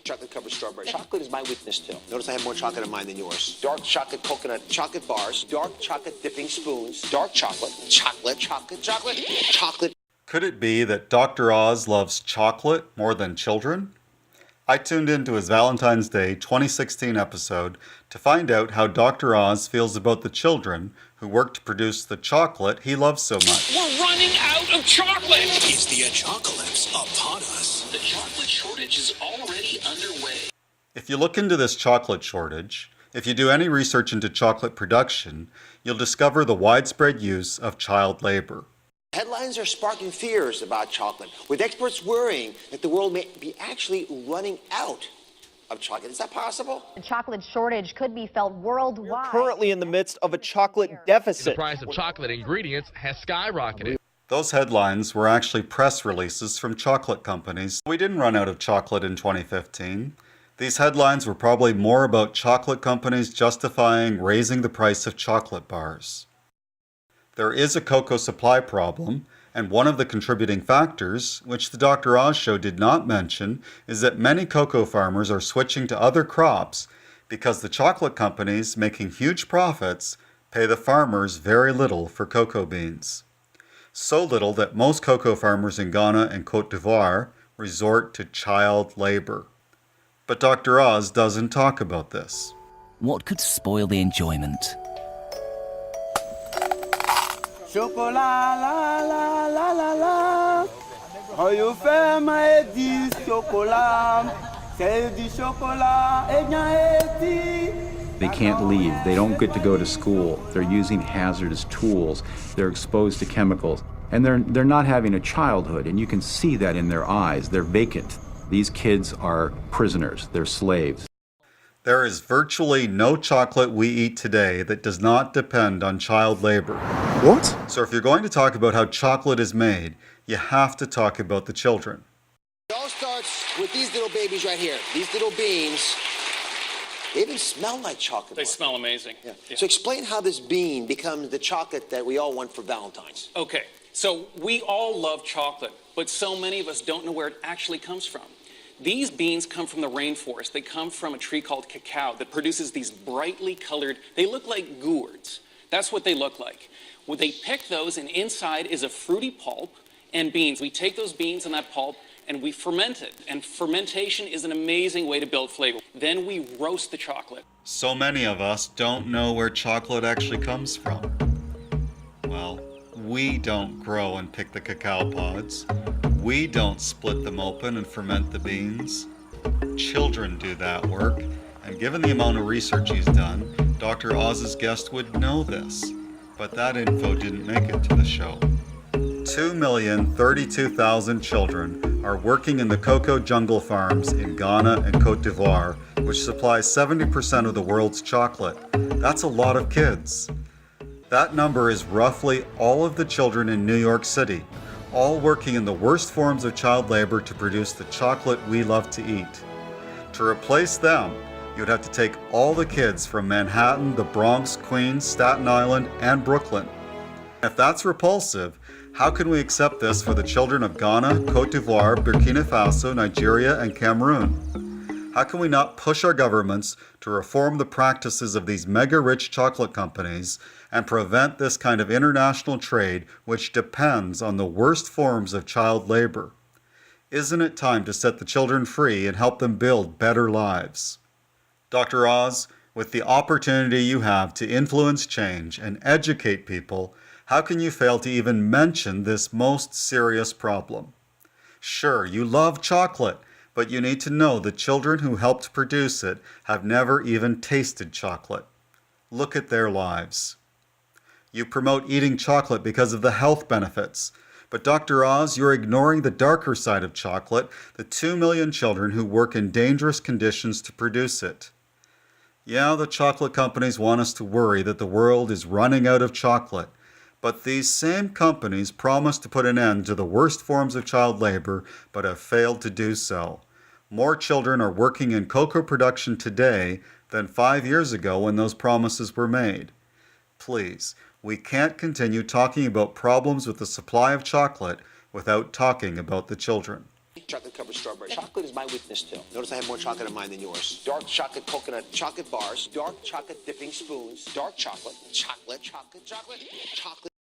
Chocolate covered strawberry. Chocolate is my weakness too. Notice I have more chocolate in mine than yours. Dark chocolate coconut, chocolate bars, dark chocolate dipping spoons, dark chocolate, chocolate. Could it be that Dr. Oz loves chocolate more than children? I tuned into his Valentine's Day 2016 episode to find out how Dr. Oz feels about the children who work to produce the chocolate he loves so much. We're running out of chocolate! Is the apocalypse upon us? The chocolate shortage is already underway. If you look into this chocolate shortage, if you do any research into chocolate production, you'll discover the widespread use of child labor. Headlines are sparking fears about chocolate, with experts worrying that the world may be actually running out of chocolate. Is that possible? The chocolate shortage could be felt worldwide. We're currently in the midst of a chocolate deficit. The price of chocolate ingredients has skyrocketed. Those headlines were actually press releases from chocolate companies. We didn't run out of chocolate in 2015. These headlines were probably more about chocolate companies justifying raising the price of chocolate bars. There is a cocoa supply problem, and one of the contributing factors, which the Dr. Oz show did not mention, is that many cocoa farmers are switching to other crops because the chocolate companies, making huge profits, pay the farmers very little for cocoa beans. So little that most cocoa farmers in Ghana and Côte d'Ivoire resort to child labor. But Dr. Oz doesn't talk about this. What could spoil the enjoyment? Chocolat, la la la la la. How you fais my dis chocolat? C'est du chocolat et bien They can't leave. They don't get to go to school. They're using hazardous tools. They're exposed to chemicals. And they're not having a childhood, and you can see that in their eyes. They're vacant. These kids are prisoners. They're slaves. There is virtually no chocolate we eat today that does not depend on child labor. What? So if you're going to talk about how chocolate is made, you have to talk about the children. It all starts with these little babies right here. These little beans. They even smell like chocolate. They smell amazing. Yeah. Yeah. So explain how this bean becomes the chocolate that we all want for Valentine's. Okay, so we all love chocolate, but so many of us don't know where it actually comes from. These beans come from the rainforest. They come from a tree called cacao that produces these brightly colored, they look like gourds. That's what they look like. Well, they pick those, and inside is a fruity pulp and beans. We take those beans and that pulp, and we ferment it. And fermentation is an amazing way to build flavor. Then we roast the chocolate. So many of us don't know where chocolate actually comes from. Well, we don't grow and pick the cacao pods. We don't split them open and ferment the beans. Children do that work, and given the amount of research he's done, Dr. Oz's guest would know this. But that info didn't make it to the show. 2,032,000 children are working in the cocoa jungle farms in Ghana and Côte d'Ivoire, which supply 70% of the world's chocolate. That's a lot of kids. That number is roughly all of the children in New York City, all working in the worst forms of child labor to produce the chocolate we love to eat. To replace them, you'd have to take all the kids from Manhattan, the Bronx, Queens, Staten Island, and Brooklyn. If that's repulsive, how can we accept this for the children of Ghana, Côte d'Ivoire, Burkina Faso, Nigeria, and Cameroon? How can we not push our governments to reform the practices of these mega-rich chocolate companies and prevent this kind of international trade which depends on the worst forms of child labor? Isn't it time to set the children free and help them build better lives? Dr. Oz, with the opportunity you have to influence change and educate people, how can you fail to even mention this most serious problem? Sure, you love chocolate, but you need to know the children who helped produce it have never even tasted chocolate. Look at their lives. You promote eating chocolate because of the health benefits, but Dr. Oz, you're ignoring the darker side of chocolate, the 2 million children who work in dangerous conditions to produce it. Yeah, the chocolate companies want us to worry that the world is running out of chocolate, but these same companies promise to put an end to the worst forms of child labor, but have failed to do so. More children are working in cocoa production today than 5 years ago when those promises were made. Please, we can't continue talking about problems with the supply of chocolate without talking about the children. chocolate covered strawberry. Chocolate is my weakness too. Notice I have more chocolate in mine than yours. Dark chocolate coconut chocolate bars, dark chocolate dipping spoons, dark chocolate, chocolate, chocolate, chocolate, chocolate.